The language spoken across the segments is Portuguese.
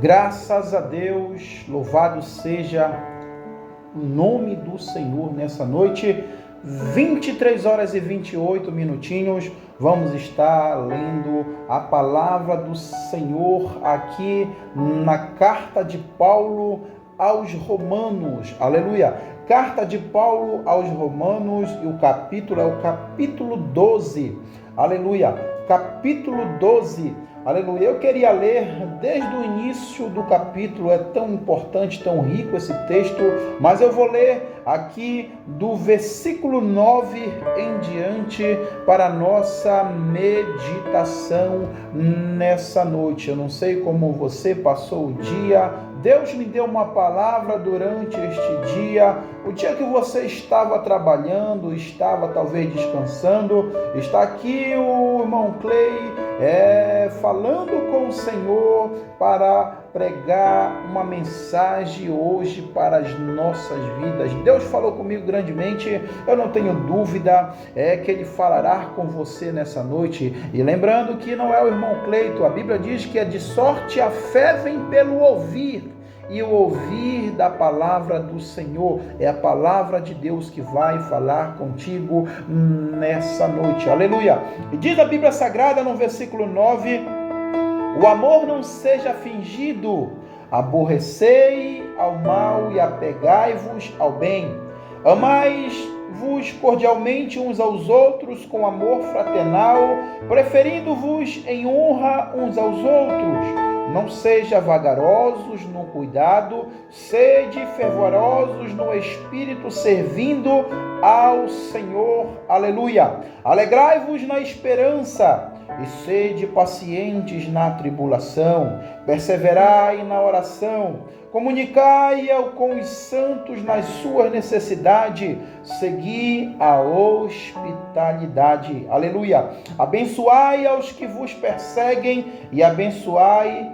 Graças a Deus, louvado seja o nome do Senhor nessa noite. 23 horas e 28 minutinhos, vamos estar lendo a palavra do Senhor aqui na carta de Paulo aos Romanos. Aleluia! Carta de Paulo aos Romanos, e o capítulo é o capítulo 12. Aleluia! Capítulo 12. Aleluia. Eu queria ler desde o início do capítulo, é tão importante, tão rico esse texto, mas eu vou ler aqui do versículo 9 em diante para a nossa meditação nessa noite. Eu não sei como você passou o dia. Deus me deu uma palavra durante este dia, o dia que você estava trabalhando, estava talvez descansando. Está aqui o irmão Clay falando com o Senhor para pregar uma mensagem hoje para as nossas vidas. Deus falou comigo grandemente, eu não tenho dúvida que Ele falará com você nessa noite. E lembrando que não é o irmão Cleito, a Bíblia diz que é de sorte a fé vem pelo ouvir. E o ouvir da palavra do Senhor é a palavra de Deus que vai falar contigo nessa noite. Aleluia! E diz a Bíblia Sagrada no versículo 9: o amor não seja fingido, aborrecei ao mal e apegai-vos ao bem. Amai-vos cordialmente uns aos outros com amor fraternal, preferindo-vos em honra uns aos outros. Não seja vagarosos no cuidado, sede fervorosos no espírito, servindo ao Senhor. Aleluia! Alegrai-vos na esperança e sede pacientes na tribulação. Perseverai na oração. Comunicai com os santos nas suas necessidades. Segui a hospitalidade. Aleluia! Abençoai aos que vos perseguem e abençoai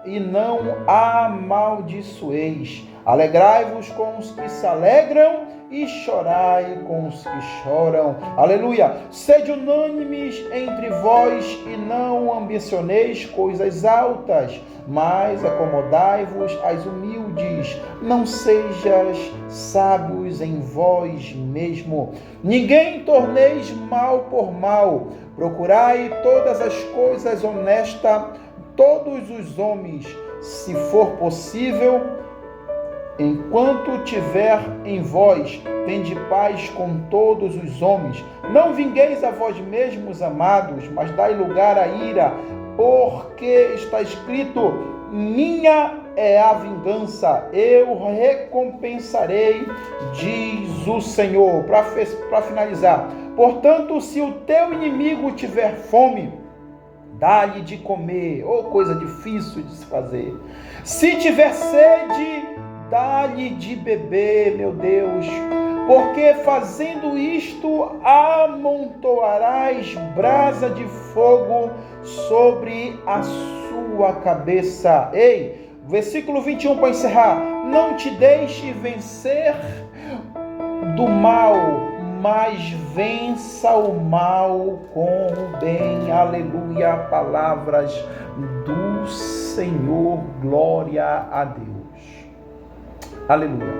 e não amaldiçoeis. Alegrai-vos com os que se alegram e chorai com os que choram. Aleluia! Sede unânimes entre vós e não ambicioneis coisas altas, mas acomodai-vos às humildes. Não sejas sábios em vós mesmo. Ninguém torneis mal por mal. Procurai todas as coisas honestas, todos os homens, se for possível, enquanto tiver em vós, tende paz com todos os homens. Não vingueis a vós mesmos, amados, mas dai lugar à ira, porque está escrito: minha é a vingança, eu recompensarei, diz o Senhor. Para finalizar, portanto, se o teu inimigo tiver fome, dá-lhe de comer. Coisa difícil de se fazer. Se tiver sede, dá-lhe de beber, meu Deus, porque fazendo isto amontoarás brasa de fogo sobre a sua cabeça. Versículo 21 para encerrar: não te deixe vencer do mal, mas vença o mal com o bem. Aleluia! Palavras do Senhor, glória a Deus. Aleluia.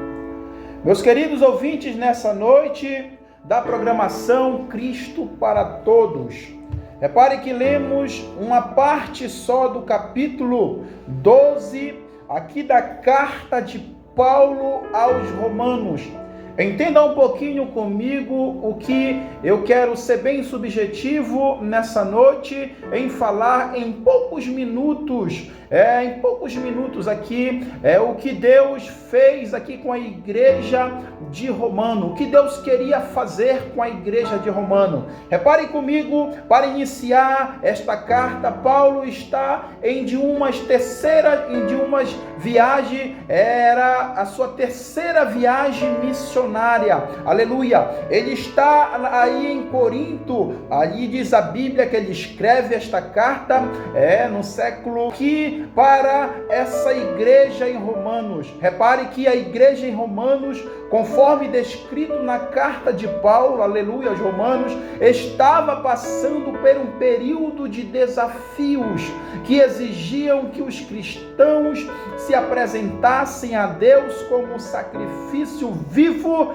Meus queridos ouvintes, nessa noite da programação Cristo para Todos, repare que lemos uma parte só do capítulo 12 aqui da carta de Paulo aos Romanos. Entenda um pouquinho comigo o que eu quero ser bem subjetivo nessa noite em falar em poucos minutos. Aqui o que Deus fez aqui com a igreja de Romano, o que Deus queria fazer com a igreja de Romano. Repare comigo, para iniciar esta carta, Paulo está em umas viagens, era a sua terceira viagem missionária. Aleluia! Ele está aí em Corinto, ali diz a Bíblia que ele escreve esta carta no século que para essa igreja em Romanos. Repare que a igreja em Romanos conforme descrito na carta de Paulo, aleluia, aos Romanos, estava passando por um período de desafios que exigiam que os cristãos se apresentassem a Deus como um sacrifício vivo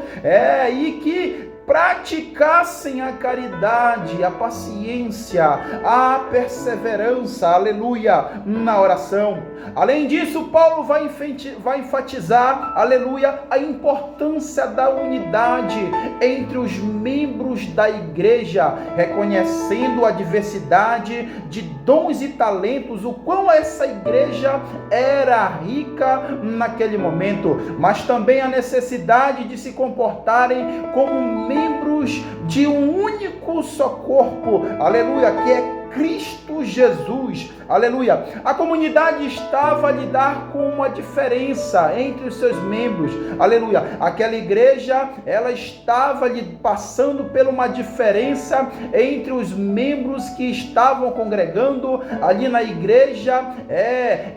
e que praticassem a caridade, a paciência, a perseverança, aleluia, na oração. Além disso, Paulo vai enfatizar, aleluia, a importância da unidade entre os membros da igreja, reconhecendo a diversidade de dons e talentos, o quão essa igreja era rica naquele momento, mas também a necessidade de se comportarem como membros de um único só corpo, aleluia, que é Cristo Jesus, aleluia. A comunidade estava a lidar com uma diferença entre os seus membros, aleluia. Aquela igreja, ela estava passando por uma diferença entre os membros que estavam congregando ali na igreja,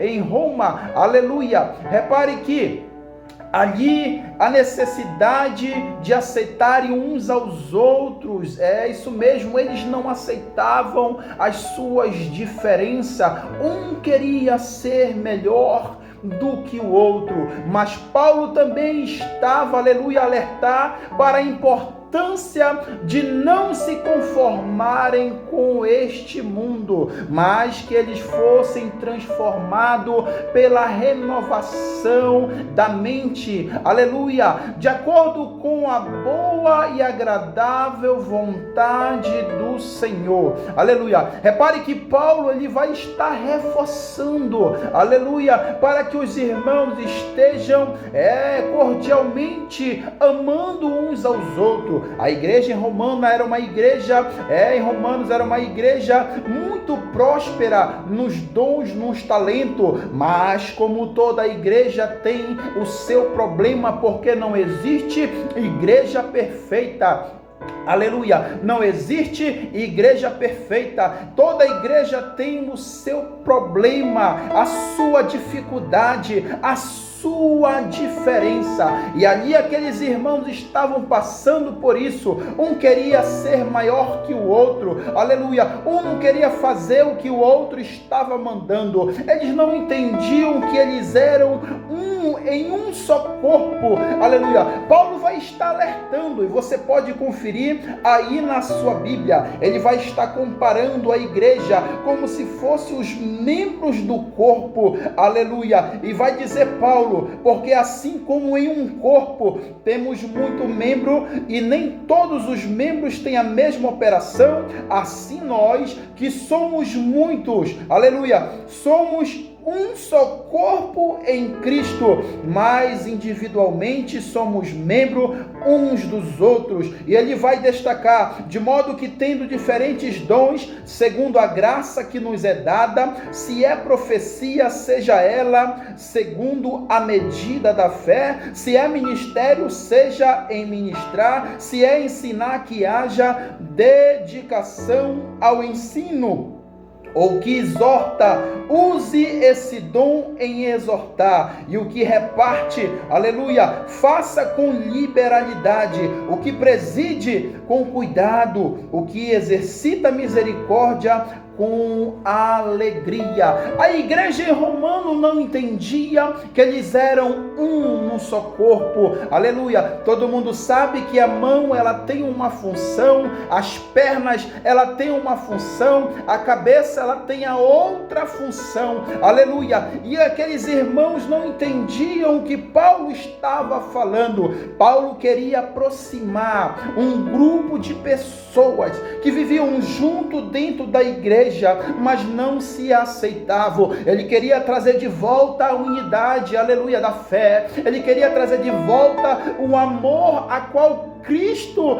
em Roma, aleluia. Repare que ali a necessidade de aceitarem uns aos outros, isso mesmo, eles não aceitavam as suas diferenças, um queria ser melhor do que o outro, mas Paulo também estava, aleluia, a alertar para a importância de não se conformarem com este mundo, mas que eles fossem transformados pela renovação da mente, aleluia, de acordo com a boa e agradável vontade do Senhor, aleluia. Repare que Paulo, ele vai estar reforçando, aleluia, para que os irmãos estejam cordialmente amando uns aos outros. A igreja em Romanos era uma igreja, muito próspera nos dons, nos talentos, mas como toda igreja tem o seu problema, porque não existe igreja perfeita. Aleluia, não existe igreja perfeita, toda igreja tem o seu problema, a sua dificuldade, a sua diferença, e ali aqueles irmãos estavam passando por isso. Um queria ser maior que o outro, aleluia, um não queria fazer o que o outro estava mandando, eles não entendiam que eles eram em um só corpo, aleluia. Paulo vai estar alertando, e você pode conferir aí na sua Bíblia, ele vai estar comparando a igreja como se fossem os membros do corpo, aleluia, e vai dizer Paulo, porque assim como em um corpo temos muito membro e nem todos os membros têm a mesma operação, assim nós que somos muitos, aleluia, somos um só corpo em Cristo, mas individualmente somos membros uns dos outros. E ele vai destacar, de modo que tendo diferentes dons, segundo a graça que nos é dada, se é profecia, seja ela segundo a medida da fé, se é ministério, seja em ministrar, se é ensinar, que haja dedicação ao ensino. Ou que exorta, use esse dom em exortar, e o que reparte, aleluia, faça com liberalidade, o que preside com cuidado, o que exercita misericórdia com alegria. A igreja em Romano não entendia que eles eram um só corpo, aleluia. Todo mundo sabe que a mão, ela tem uma função, as pernas, ela tem uma função, a cabeça, ela tem a outra função, aleluia. E aqueles irmãos não entendiam o que Paulo estava falando. Paulo queria aproximar um grupo de pessoas que viviam junto dentro da igreja, mas não se aceitavam. Ele queria trazer de volta a unidade, aleluia, da fé. Ele queria trazer de volta o amor a qual Cristo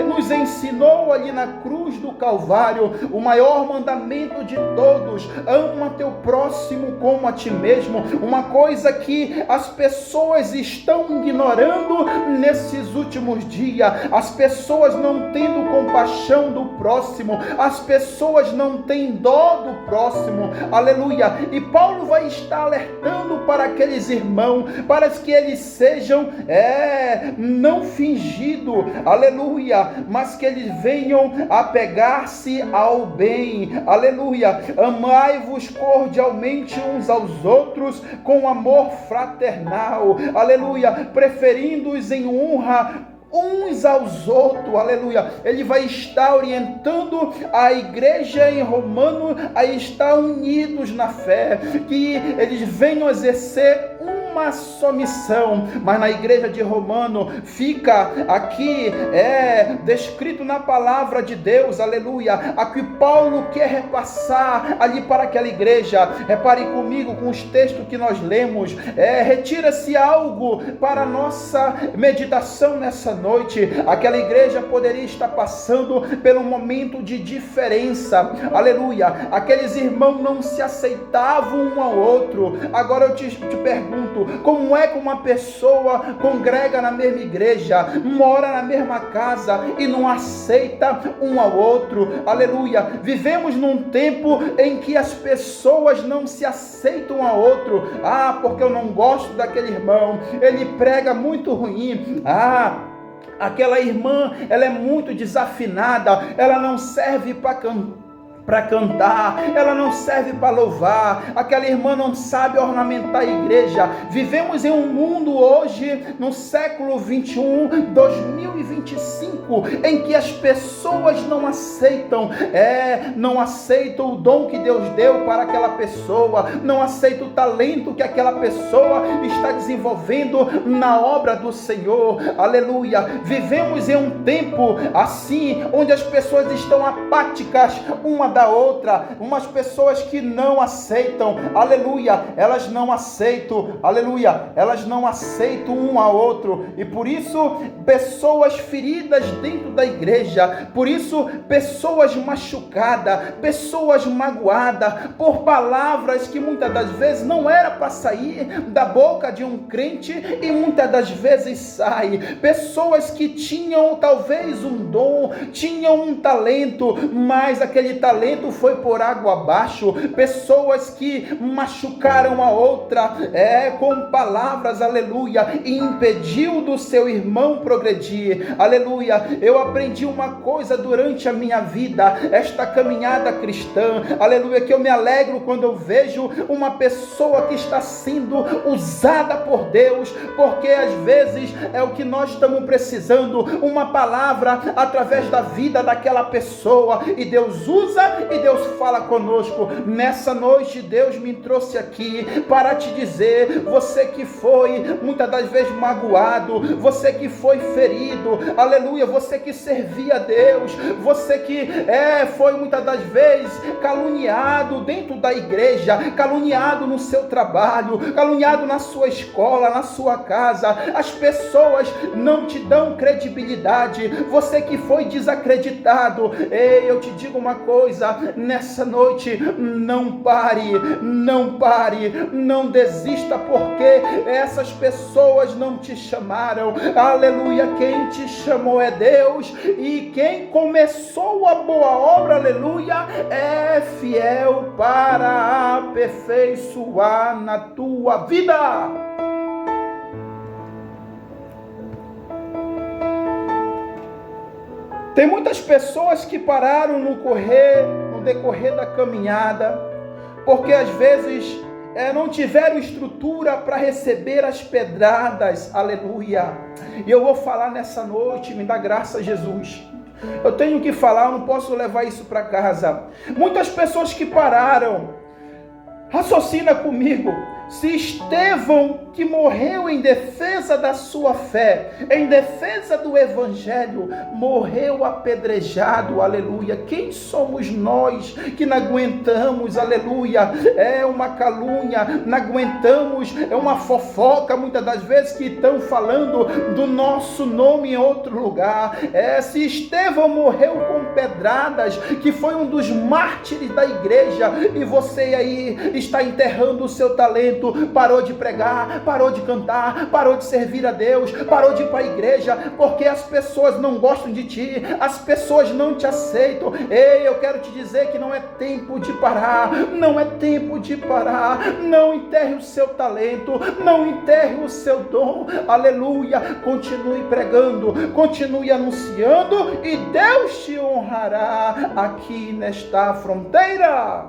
nos ensinou ali na cruz do Calvário, o maior mandamento de todos: ama teu próximo como a ti mesmo. Uma coisa que as pessoas estão ignorando nesses últimos dias, as pessoas não tendo compaixão do próximo, as pessoas não têm dó do próximo, aleluia. E Paulo vai estar alertando para aqueles irmãos, para que eles sejam não fingidos, aleluia, mas que eles venham a pegar-se ao bem, aleluia. Amai-vos cordialmente uns aos outros com amor fraternal, aleluia, preferindo-os em honra uns aos outros, aleluia. Ele vai estar orientando a igreja em Romano a estar unidos na fé, que eles venham a exercer uma só missão. Mas na igreja de Romano fica aqui descrito na palavra de Deus, aleluia, a que Paulo quer repassar ali para aquela igreja. Repare comigo com os textos que nós lemos, retira-se algo para a nossa meditação nessa noite. Aquela igreja poderia estar passando pelo momento de diferença, aleluia. Aqueles irmãos não se aceitavam um ao outro. Agora eu te pergunto, como é que uma pessoa congrega na mesma igreja, mora na mesma casa e não aceita um ao outro? Aleluia. Vivemos num tempo em que as pessoas não se aceitam um ao outro. Porque eu não gosto daquele irmão, ele prega muito ruim. Aquela irmã, ela é muito desafinada, ela não serve para cantar, ela não serve para louvar, aquela irmã não sabe ornamentar a igreja. Vivemos em um mundo hoje, no século 21, 2025, em que as pessoas não aceitam o dom que Deus deu para aquela pessoa, não aceitam o talento que aquela pessoa está desenvolvendo na obra do Senhor, aleluia. Vivemos em um tempo assim, onde as pessoas estão apáticas uma da outra, umas pessoas que não aceitam, aleluia, elas não aceitam, aleluia, elas não aceitam um ao outro, e por isso pessoas feridas dentro da igreja, por isso pessoas machucadas, pessoas magoadas por palavras que muitas das vezes não era para sair da boca de um crente e muitas das vezes sai. Pessoas que tinham talvez um dom, tinham um talento, mas aquele talento foi por água abaixo. Pessoas que machucaram a outra com palavras, aleluia, e impediu do seu irmão progredir, aleluia. Eu aprendi uma coisa durante a minha vida, esta caminhada cristã, aleluia, que eu me alegro quando eu vejo uma pessoa que está sendo usada por Deus, porque às vezes é o que nós estamos precisando, uma palavra através da vida daquela pessoa, e Deus usa e Deus fala conosco. Nessa noite Deus me trouxe aqui para te dizer, você que foi muitas das vezes magoado, você que foi ferido, aleluia, você que servia a Deus, você que foi muitas das vezes caluniado dentro da igreja, caluniado no seu trabalho, caluniado na sua escola, na sua casa, as pessoas não te dão credibilidade, você que foi desacreditado. Ei, eu te digo uma coisa, nessa noite, não pare, não desista, porque essas pessoas não te chamaram, aleluia. Quem te chamou é Deus, e quem começou a boa obra, aleluia, é fiel para aperfeiçoar na tua vida. Tem muitas pessoas que pararam no decorrer da caminhada, porque às vezes não tiveram estrutura para receber as pedradas, aleluia. E eu vou falar nessa noite, me dá graça, Jesus. Eu tenho que falar, eu não posso levar isso para casa. Muitas pessoas que pararam, raciocina comigo. Se Estevão, que morreu em defesa da sua fé, em defesa do Evangelho, morreu apedrejado, aleluia, quem somos nós que não aguentamos, aleluia, é uma calúnia, não aguentamos, é uma fofoca, muitas das vezes que estão falando do nosso nome em outro lugar. Se Estevão morreu com pedradas, que foi um dos mártires da igreja, e você aí está enterrando o seu talento, parou de pregar, parou de cantar, parou de servir a Deus, parou de ir para a igreja, porque as pessoas não gostam de ti, as pessoas não te aceitam. Ei, eu quero te dizer que não é tempo de parar, não é tempo de parar. Não enterre o seu talento, não enterre o seu dom, aleluia. Continue pregando, continue anunciando, e Deus te honrará aqui nesta fronteira.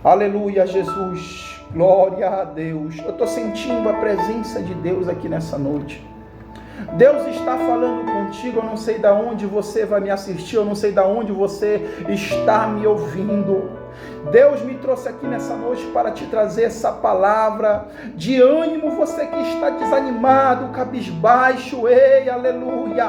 Aleluia, Jesus, glória a Deus. Eu estou sentindo a presença de Deus aqui nessa noite. Deus está falando contigo. Eu não sei de onde você vai me assistir, eu não sei de onde você está me ouvindo. Deus me trouxe aqui nessa noite para te trazer essa palavra de ânimo. Você que está desanimado, cabisbaixo, ei, aleluia,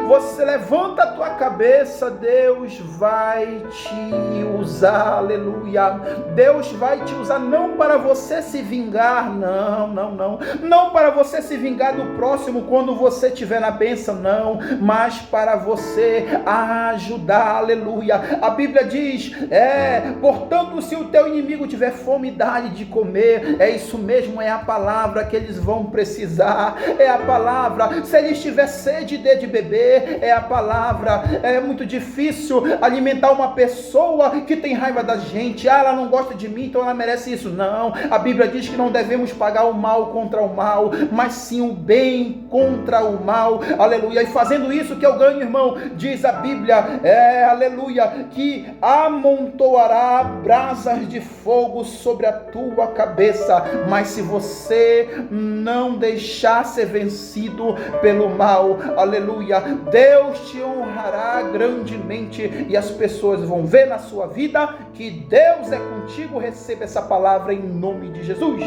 você levanta a tua cabeça, Deus vai te usar, aleluia. Deus vai te usar não para você se vingar, não para você se vingar do próximo quando você estiver na bênção, não, mas para você ajudar, aleluia. A Bíblia diz, portanto, se o teu inimigo tiver fome, dá-lhe de comer. É isso mesmo, é a palavra que eles vão precisar, é a palavra. Se ele tiver sede, dê de beber, é a palavra. É muito difícil alimentar uma pessoa que tem raiva da gente. Ela não gosta de mim, então ela merece isso. Não, a Bíblia diz que não devemos pagar o mal contra o mal, mas sim o bem contra o mal, aleluia. E fazendo isso que eu ganho, irmão, diz a Bíblia, aleluia, que amontoará brasas de fogo sobre a tua cabeça. Mas se você não deixar ser vencido pelo mal, aleluia, Deus te honrará grandemente, e as pessoas vão ver na sua vida que Deus é contigo. Receba essa palavra em nome de Jesus.